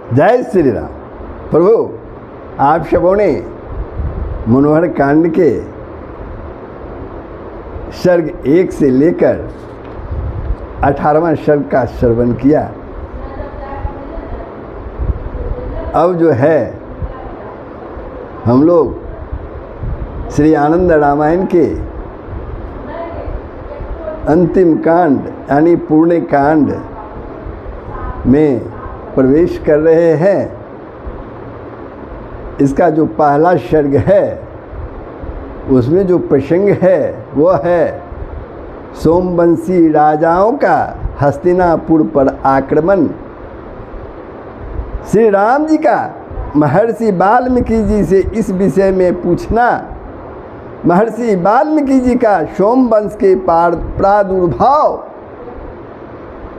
जय श्री राम। प्रभु, आप सबों ने मनोहर कांड के सर्ग 1 से लेकर 18वां सर्ग का श्रवण किया। अब जो है हम लोग श्री आनंद रामायण के अंतिम कांड यानी पूर्ण कांड में प्रवेश कर रहे हैं। इसका जो पहला सर्ग है उसमें जो प्रसंग है वो है सोमवंशी राजाओं का हस्तिनापुर पर आक्रमण। श्री राम जी का महर्षि वाल्मीकि जी से इस विषय में पूछना, महर्षि वाल्मीकि जी का सोमवंश के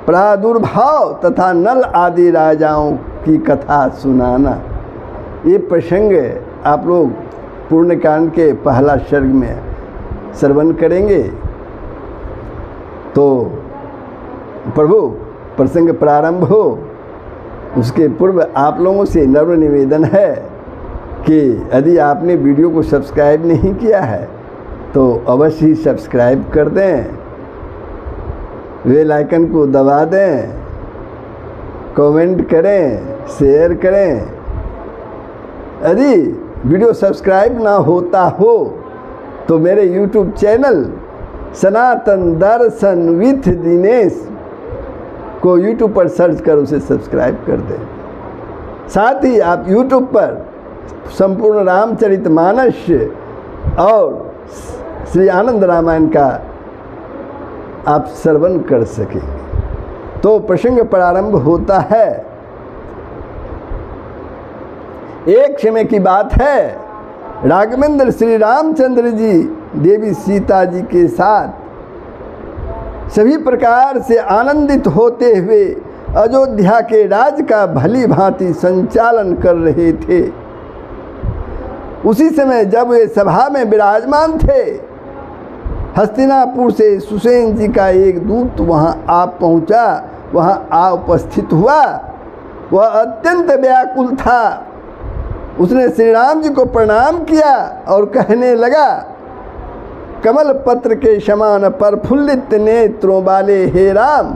प्रादुर्भाव तथा नल आदि राजाओं की कथा सुनाना, ये प्रसंग आप लोग पूर्णकांड के पहला सर्ग में श्रवण करेंगे। तो प्रभु, प्रसंग प्रारंभ हो उसके पूर्व आप लोगों से नम्र निवेदन है कि यदि आपने वीडियो को सब्सक्राइब नहीं किया है तो अवश्य ही सब्सक्राइब कर दें, बेल आइकन को दबा दें, कमेंट करें, शेयर करें। यदि वीडियो सब्सक्राइब ना होता हो तो मेरे YouTube channel Sanatan Darshan with Dinesh को YouTube पर सर्च कर उसे सब्सक्राइब कर दें। साथ ही आप YouTube पर संपूर्ण रामचरितमानस और श्री आनंद रामायण का आप श्रवण कर सकेंगे। तो प्रसंग प्रारंभ होता है। एक समय की बात है, राघवेंद्र श्री रामचंद्र जी देवी सीता जी के साथ सभी प्रकार से आनंदित होते हुए अयोध्या के राज का भली भांति संचालन कर रहे थे। उसी समय जब वे सभा में विराजमान थे, हस्तिनापुर से सुसेन जी का एक दूत वहां आ पहुंचा, वहां आ उपस्थित हुआ। वह अत्यंत व्याकुल था। उसने श्री राम जी को प्रणाम किया और कहने लगा, कमल पत्र के समान प्रफुल्लित नेत्रों वाले हे राम,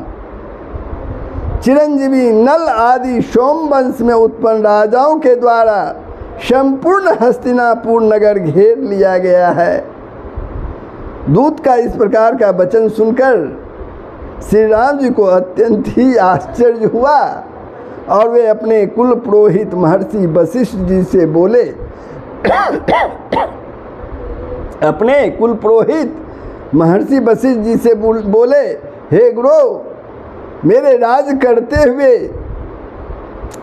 चिरंजीवी नल आदि सोमवंश में उत्पन्न राजाओं के द्वारा संपूर्ण हस्तिनापुर नगर घेर लिया गया है। दूत का इस प्रकार का वचन सुनकर श्री राम जी को अत्यंत ही आश्चर्य हुआ और वे अपने कुल पुरोहित महर्षि वशिष्ठ जी से बोले अपने कुल पुरोहित महर्षि वशिष्ठ जी से बोले, हे गुरु, मेरे राज करते हुए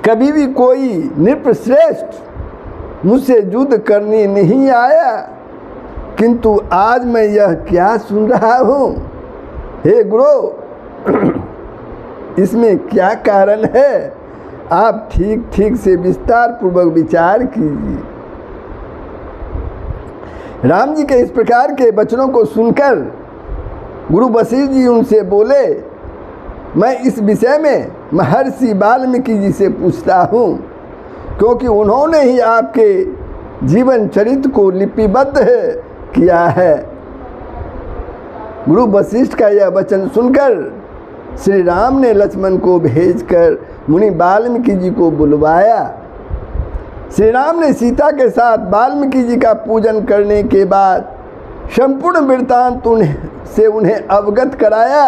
कभी भी कोई नृपश्रेष्ठ मुझसे युद्ध करने नहीं आया, किंतु आज मैं यह क्या सुन रहा हूँ। हे गुरु, इसमें क्या कारण है? आप ठीक से विस्तार पूर्वक विचार कीजिए। राम जी के इस प्रकार के वचनों को सुनकर गुरु वशिष्ठ जी उनसे बोले, मैं इस विषय में महर्षि वाल्मीकि जी से पूछता हूँ, क्योंकि उन्होंने ही आपके जीवन चरित्र को लिपिबद्ध किया है। गुरु वशिष्ठ का यह वचन सुनकर श्री राम ने लक्ष्मण को भेजकर मुनि वाल्मीकि जी को बुलवाया। श्री राम ने सीता के साथ वाल्मीकि जी का पूजन करने के बाद संपूर्ण वृत्तांत से उन्हें अवगत कराया।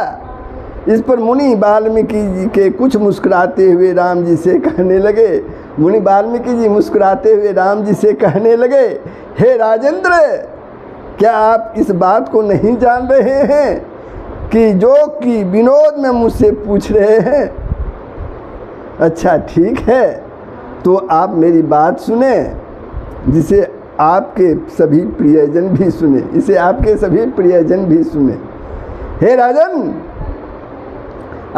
इस पर मुनि वाल्मीकि जी के कुछ मुस्कुराते हुए राम जी से कहने लगे, मुनि वाल्मीकि जी मुस्कुराते हुए राम जी से कहने लगे, हे राजेंद्र, क्या आप इस बात को नहीं जान रहे हैं कि जो कि विनोद में मुझसे पूछ रहे हैं? अच्छा ठीक है, तो आप मेरी बात सुने, जिसे आपके सभी प्रियजन भी सुने, इसे आपके सभी प्रियजन भी सुने। हे राजन,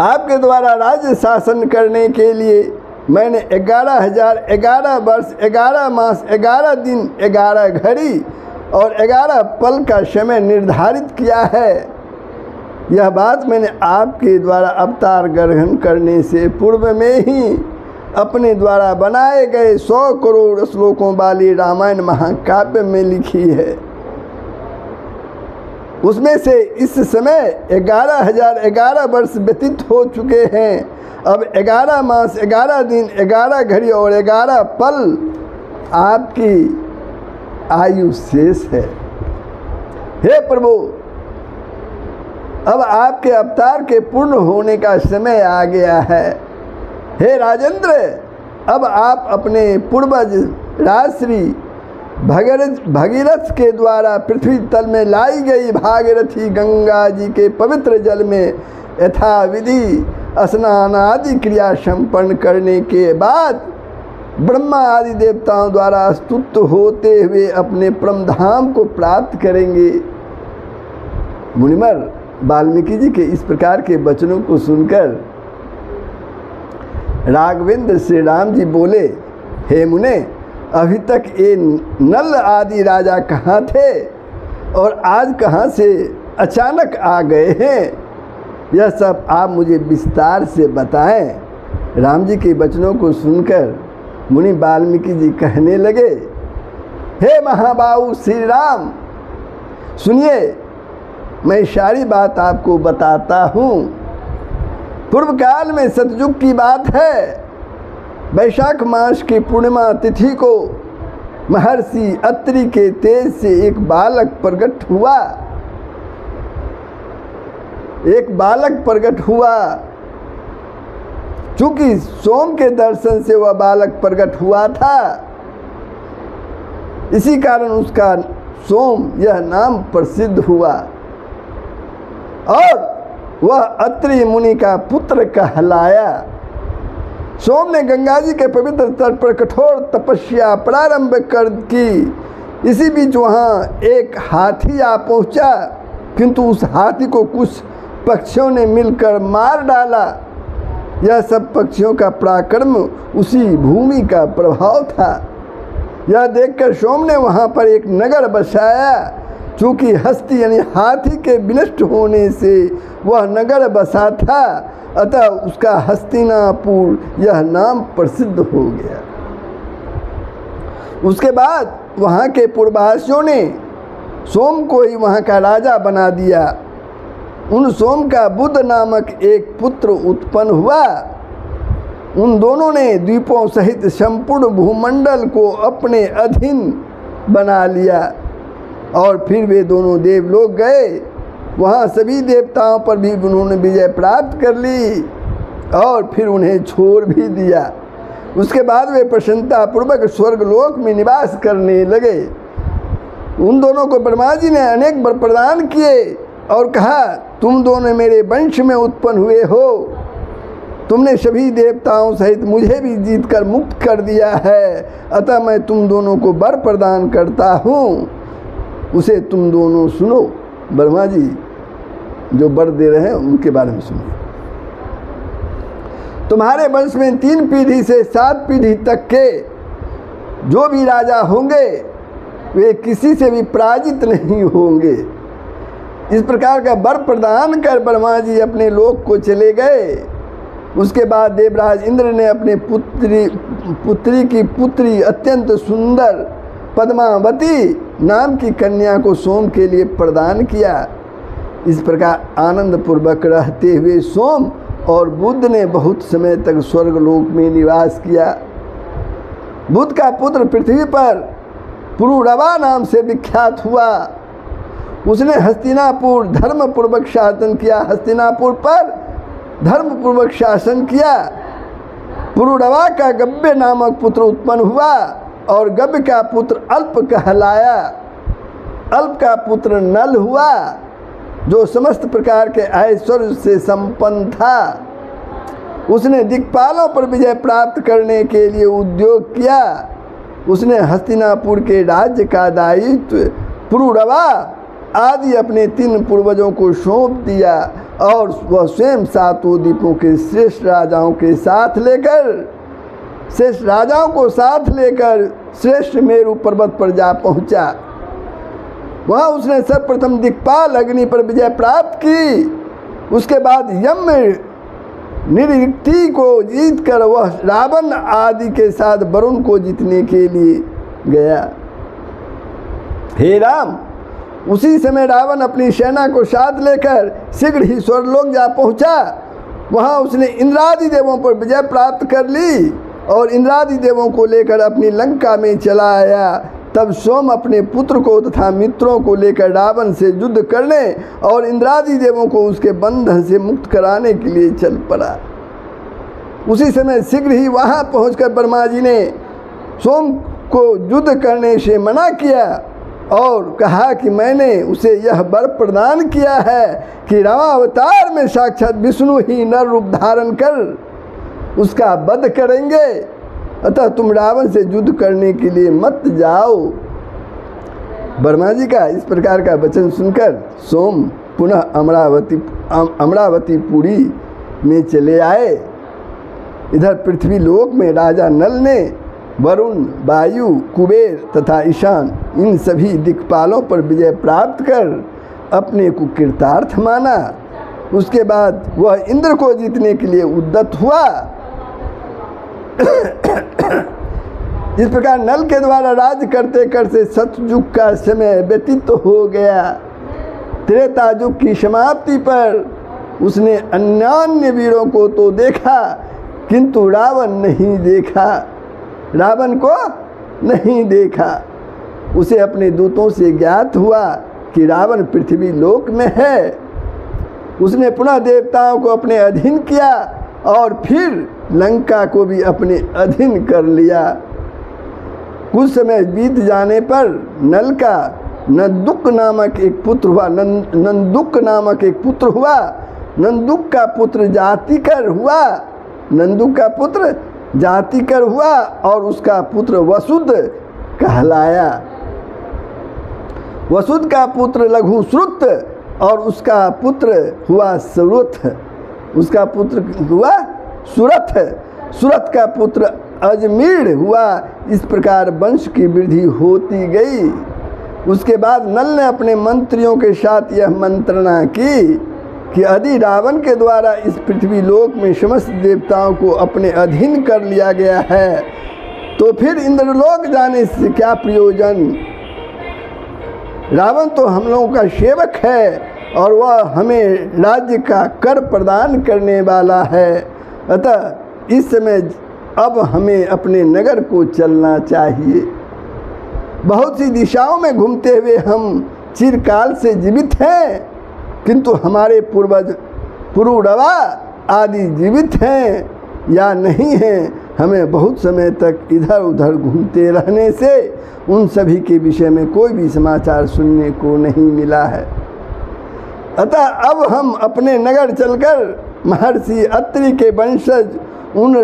आपके द्वारा राज्य शासन करने के लिए मैंने 11,011 वर्ष 11 मास 11 दिन 11 घड़ी और 11 पल का समय निर्धारित किया है। यह बात मैंने आपके द्वारा अवतार ग्रहण करने से पूर्व में ही अपने द्वारा बनाए गए 100 करोड़ श्लोकों वाली रामायण महाकाव्य में लिखी है। उसमें से इस समय 11,011 वर्ष व्यतीत हो चुके हैं। अब 11 मास, 11 दिन, 11 घड़ी और 11 पल आपकी आयु शेष है। हे प्रभु, अब आपके अवतार के पूर्ण होने का समय आ गया है। हे राजेंद्र, अब आप अपने पूर्वज राजश्री भगीरथ के द्वारा पृथ्वी तल में लाई गई भागीरथी गंगा जी के पवित्र जल में यथाविधि स्नान आदि क्रिया संपन्न करने के बाद ब्रह्मा आदि देवताओं द्वारा स्तुत होते हुए अपने परम धाम को प्राप्त करेंगे। मुनिवर वाल्मीकि जी के इस प्रकार के वचनों को सुनकर राघवेंद्र श्री राम जी बोले, हे मुने, अभी तक ये नल आदि राजा कहाँ थे और आज कहाँ से अचानक आ गए हैं? यह सब आप मुझे विस्तार से बताएं। राम जी के वचनों को सुनकर मुनि वाल्मीकि जी कहने लगे, हे महाबाहु श्री राम, सुनिए, मैं सारी बात आपको बताता हूँ। पूर्व काल में सतयुग की बात है। वैशाख मास की पूर्णिमा तिथि को महर्षि अत्रि के तेज से एक बालक प्रकट हुआ। चूंकि सोम के दर्शन से वह बालक प्रकट हुआ था, इसी कारण उसका सोम यह नाम प्रसिद्ध हुआ और वह अत्रि मुनि का पुत्र कहलाया। सोम ने गंगा जी के पवित्र तट पर कठोर तपस्या प्रारंभ कर की। इसी बीच वहाँ एक हाथी आ पहुँचा, किंतु उस हाथी को कुछ पक्षियों ने मिलकर मार डाला। यह सब पक्षियों का पराक्रम उसी भूमि का प्रभाव था। यह देखकर सोम ने वहाँ पर एक नगर बसाया। चूँकि हस्ती यानी हाथी के विनष्ट होने से वह नगर बसा था, अतः उसका हस्तिनापुर यह नाम प्रसिद्ध हो गया। उसके बाद वहाँ के पूर्ववासियों ने सोम को ही वहाँ का राजा बना दिया। उन सोम का बुध नामक एक पुत्र उत्पन्न हुआ। उन दोनों ने द्वीपों सहित संपूर्ण भूमंडल को अपने अधीन बना लिया और फिर वे दोनों देवलोक गए। वहाँ सभी देवताओं पर भी उन्होंने विजय प्राप्त कर ली और फिर उन्हें छोड़ भी दिया। उसके बाद वे प्रसन्नतापूर्वक स्वर्गलोक में निवास करने लगे। उन दोनों को ब्रह्मा जी ने अनेक वर प्रदान किए और कहा, तुम दोनों मेरे वंश में उत्पन्न हुए हो। तुमने सभी देवताओं सहित मुझे भी जीत कर मुक्त कर दिया है, अतः मैं तुम दोनों को वर प्रदान करता हूँ, उसे तुम दोनों सुनो। ब्रह्मा जी जो वर दे रहे हैं उनके बारे में सुनिए। तुम्हारे वंश में 3 पीढ़ी से 7 पीढ़ी तक के जो भी राजा होंगे वे किसी से भी पराजित नहीं होंगे। इस प्रकार का वर प्रदान कर ब्रह्मा जी अपने लोक को चले गए। उसके बाद देवराज इंद्र ने अपने पुत्री की पुत्री अत्यंत सुंदर पद्मावती नाम की कन्या को सोम के लिए प्रदान किया। इस प्रकार आनंद पूर्वक रहते हुए सोम और बुध ने बहुत समय तक स्वर्गलोक में निवास किया। बुध का पुत्र पृथ्वी पर पुरुरवा नाम से विख्यात हुआ। उसने हस्तिनापुर धर्मपूर्वक शासन किया। हस्तिनापुर पर धर्मपूर्वक शासन किया। पुरुरवा का गव्य नामक पुत्र उत्पन्न हुआ और गव्य का पुत्र अल्प कहलाया। अल्प का पुत्र नल हुआ जो समस्त प्रकार के ऐश्वर्य से संपन्न था। उसने दिक्पालों पर विजय प्राप्त करने के लिए उद्योग किया। उसने हस्तिनापुर के राज्य का दायित्व पुरुरवा आदि अपने 3 पूर्वजों को सौंप दिया और वह स्वयं 7 द्वीपों के श्रेष्ठ राजाओं को साथ लेकर श्रेष्ठ मेरु पर्वत पर जा पहुंचा। वहाँ उसने सर्वप्रथम दिक्पाल अग्नि पर विजय प्राप्त की। उसके बाद निरृक्ति को जीतकर वह रावण आदि के साथ वरुण को जीतने के लिए गया। हे राम, उसी समय रावण अपनी सेना को साथ लेकर शीघ्र ही स्वर्गलोक जा पहुंचा। वहां उसने इंद्रादि देवों पर विजय प्राप्त कर ली और इंद्रादि देवों को लेकर अपनी लंका में चला आया। तब सोम अपने पुत्र को तथा मित्रों को लेकर रावण से युद्ध करने और इंद्रादि देवों को उसके बंधन से मुक्त कराने के लिए चल पड़ा। उसी समय शीघ्र ही वहां पहुंचकर ब्रह्मा जी ने सोम को युद्ध करने से मना किया और कहा कि मैंने उसे यह वर प्रदान किया है कि रामावतार में साक्षात विष्णु ही नर रूप धारण कर उसका वध करेंगे, अतः तुम रावण से युद्ध करने के लिए मत जाओ। ब्रह्मा जी का इस प्रकार का वचन सुनकर सोम पुनः अमरावतीपुरी में चले आए। इधर पृथ्वी लोक में राजा नल ने वरुण, वायु, कुबेर तथा ईशान इन सभी दिक्पालों पर विजय प्राप्त कर अपने को कृतार्थ माना। उसके बाद वह इंद्र को जीतने के लिए उद्यत हुआ। इस प्रकार नल के द्वारा राज्य करते करते सतयुग का समय व्यतीत हो गया। त्रेता युग की समाप्ति पर उसने अन्यान्य वीरों को तो देखा किंतु रावण नहीं देखा, रावण को नहीं देखा। उसे अपने दूतों से ज्ञात हुआ कि रावण पृथ्वी लोक में है। उसने पुनः देवताओं को अपने अधीन किया और फिर लंका को भी अपने अधीन कर लिया। कुछ समय बीत जाने पर नल का नंदुक नामक एक पुत्र हुआ। नंदुक नामक एक पुत्र हुआ। नंदुक का पुत्र जातिकर हुआ। नंदुक का पुत्र जातिकर हुआ और उसका पुत्र वसुद कहलाया। वसुद का पुत्र लघुश्रुत और उसका पुत्र हुआ सुरथ। उसका पुत्र हुआ सुरथ। सुरथ का पुत्र अजमीर हुआ। इस प्रकार वंश की वृद्धि होती गई। उसके बाद नल ने अपने मंत्रियों के साथ यह मंत्रणा की कि यदि रावण के द्वारा इस पृथ्वी लोक में समस्त देवताओं को अपने अधीन कर लिया गया है तो फिर इंद्रलोक जाने से क्या प्रयोजन। रावण तो हम लोगों का सेवक है और वह हमें राज्य का कर प्रदान करने वाला है। अतः इस समय अब हमें अपने नगर को चलना चाहिए। बहुत सी दिशाओं में घूमते हुए हम चिरकाल से जीवित हैं किंतु हमारे पूर्वज पुरुरवा आदि जीवित हैं या नहीं हैं, हमें बहुत समय तक इधर उधर घूमते रहने से उन सभी के विषय में कोई भी समाचार सुनने को नहीं मिला है। अतः अब हम अपने नगर चलकर महर्षि अत्रि के वंशज उन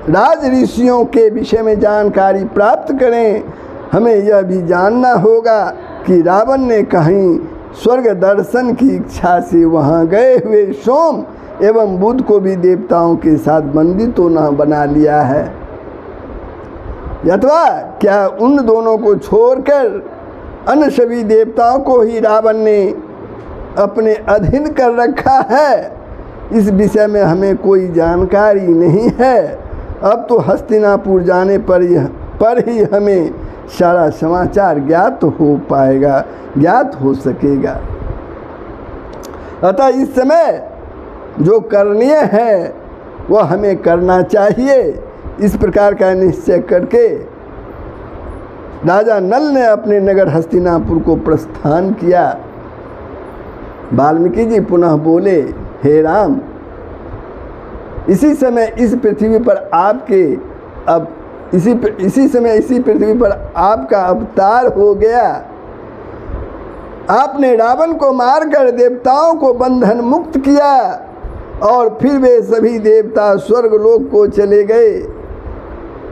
राज ऋषियों के विषय में जानकारी प्राप्त करें। हमें यह भी जानना होगा कि रावण ने कहीं स्वर्ग दर्शन की इच्छा से वहाँ गए हुए सोम एवं बुध को भी देवताओं के साथ बंदी तो न बना लिया है, अथवा क्या उन दोनों को छोड़कर अन्य सभी देवताओं को ही रावण ने अपने अधीन कर रखा है। इस विषय में हमें कोई जानकारी नहीं है। अब तो हस्तिनापुर जाने पर ही हमें सारा समाचार ज्ञात हो पाएगा, ज्ञात हो सकेगा। अतः इस समय जो करणीय है वह हमें करना चाहिए। इस प्रकार का निश्चय करके राजा नल ने अपने नगर हस्तिनापुर को प्रस्थान किया। वाल्मीकि जी पुनः बोले, हे राम, इसी समय इस पृथ्वी पर इसी पृथ्वी पर आपका अवतार हो गया। आपने रावण को मारकर देवताओं को बंधन मुक्त किया और फिर वे सभी देवता स्वर्गलोक को चले गए।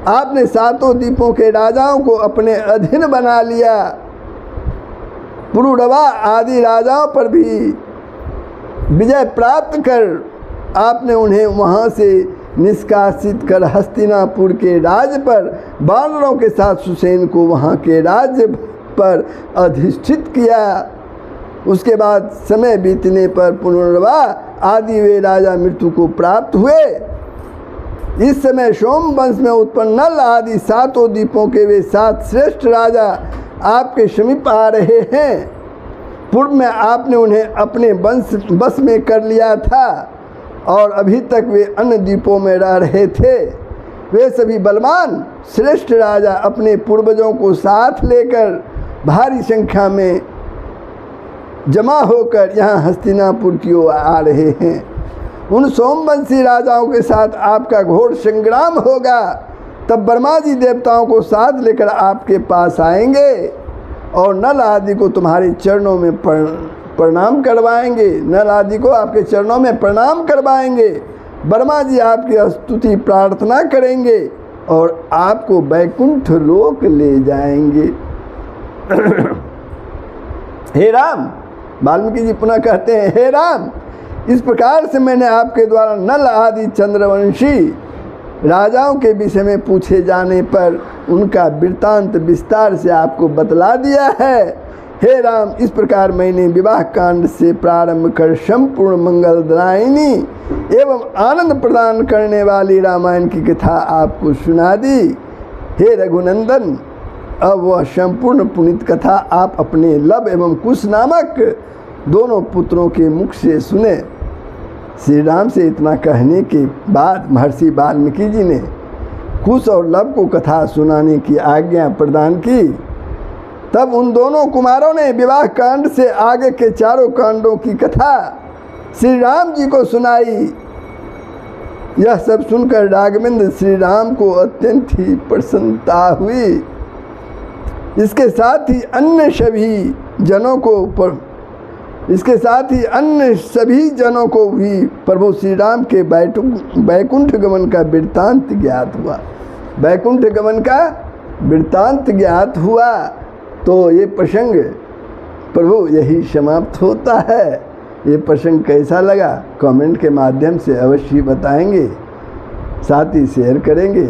आपने सातों द्वीपों के राजाओं को अपने अधीन बना लिया। पुरुरवा आदि राजाओं पर भी विजय प्राप्त कर आपने उन्हें वहाँ से निष्कासित कर हस्तिनापुर के राज्य पर वानरों के साथ सुसेन को वहाँ के राज्य पर अधिष्ठित किया। उसके बाद समय बीतने पर पुनर्वाह आदि वे राजा मृत्यु को प्राप्त हुए। इस समय सोम वंश में उत्पन्न नल आदि 7 द्वीपों के वे 7 श्रेष्ठ राजा आपके समीप आ रहे हैं। पूर्व में आपने उन्हें अपने बस में कर लिया था और अभी तक वे अन्य द्वीपों में रह रहे थे। वे सभी बलवान श्रेष्ठ राजा अपने पूर्वजों को साथ लेकर भारी संख्या में जमा होकर यहाँ हस्तिनापुर की ओर आ रहे हैं। उन सोमवंशी राजाओं के साथ आपका घोर संग्राम होगा। तब ब्रह्मा जी देवताओं को साथ लेकर आपके पास आएंगे और नल आदि को तुम्हारे चरणों में प्रणाम करवाएंगे। नल आदि को आपके चरणों में प्रणाम करवाएंगे। ब्रह्मा जी आपकी स्तुति प्रार्थना करेंगे और आपको वैकुंठ लोक ले जाएंगे। हे राम, वाल्मीकि जी पुनः कहते हैं, हे राम, इस प्रकार से मैंने आपके द्वारा नल आदि चंद्रवंशी राजाओं के विषय में पूछे जाने पर उनका वृत्तांत विस्तार से आपको बतला दिया है। हे राम, इस प्रकार मैंने विवाह कांड से प्रारंभ कर संपूर्ण मंगलदायिनी एवं आनंद प्रदान करने वाली रामायण की कथा आपको सुना दी। हे रघुनंदन, अब वह संपूर्ण पुनीत कथा आप अपने लब एवं कुश नामक दोनों पुत्रों के मुख से सुने। श्री राम से इतना कहने के बाद महर्षि वाल्मीकि जी ने कुश और लब को कथा सुनाने की आज्ञा प्रदान की। तब उन दोनों कुमारों ने विवाह कांड से आगे के 4 कांडों की कथा श्री राम जी को सुनाई। यह सब सुनकर राघवेंद्र श्री राम को अत्यंत ही प्रसन्नता हुई। इसके साथ ही अन्य सभी जनों को भी प्रभु श्री राम के वैकुंठ गमन का वृत्तांत ज्ञात हुआ। वैकुंठ गमन का वृत्तांत ज्ञात हुआ। तो ये प्रसंग प्रभु यही समाप्त होता है। ये प्रसंग कैसा लगा कमेंट के माध्यम से अवश्य बताएंगे, साथ ही शेयर करेंगे।